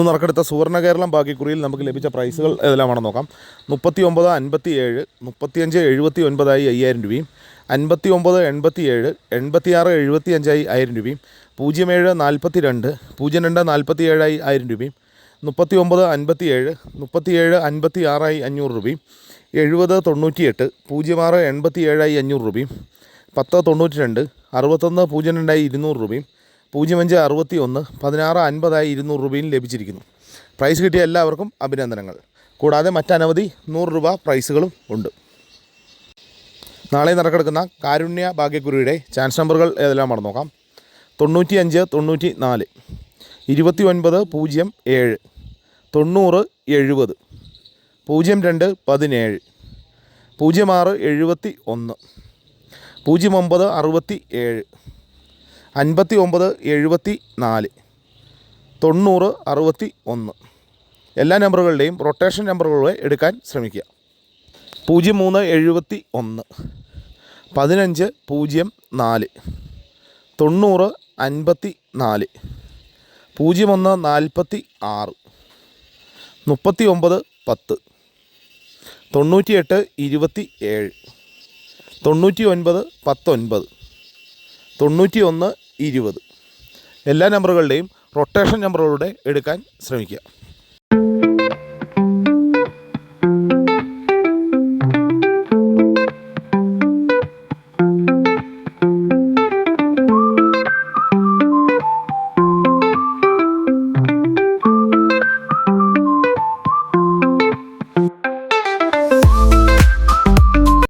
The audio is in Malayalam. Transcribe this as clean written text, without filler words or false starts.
ഇന്ന് നറുക്കെടുത്ത സുവർണ്ണ കേരളം ഭാഗ്യക്കുറിയിൽ നമുക്ക് ലഭിച്ച പ്രൈസുകൾ ഏതെല്ലാമാണെന്ന് നോക്കാം. 39 57 35 79 5000 രൂപയും, 59 87 86 75 1000 രൂപയും, 07 42 02 47 1000 രൂപയും, 39 57 37 56 500 രൂപയും, 70 98 06 87 500 രൂപയും, 10 92 61 02 200 രൂപയും, 05 61 16 50 200 രൂപയും ലഭിച്ചിരിക്കുന്നു. പ്രൈസ് കിട്ടിയ എല്ലാവർക്കും അഭിനന്ദനങ്ങൾ. കൂടാതെ മറ്റനവധി 100 രൂപ പ്രൈസുകളും ഉണ്ട്. നാളെ നറുക്കെടുക്കുന്ന കാരുണ്യ ഭാഗ്യക്കുറിയുടെ ചാൻസ് നമ്പറുകൾ ഏതെല്ലാമാണെന്ന് നോക്കാം. 95 94 29 07 90 70 02 17 06 71 09 67 59 74 90 61. എല്ലാ നമ്പറുകളുടെയും റൊട്ടേഷൻ നമ്പറുകളെ എടുക്കാൻ ശ്രമിക്കുക. 03 71 15 04 90 54 01 46 39 10 98 27 99 19 91 20. എല്ലാ നമ്പറുകളുടെയും റൊട്ടേഷൻ നമ്പറുകളുടെ എടുക്കാൻ ശ്രമിക്കുക.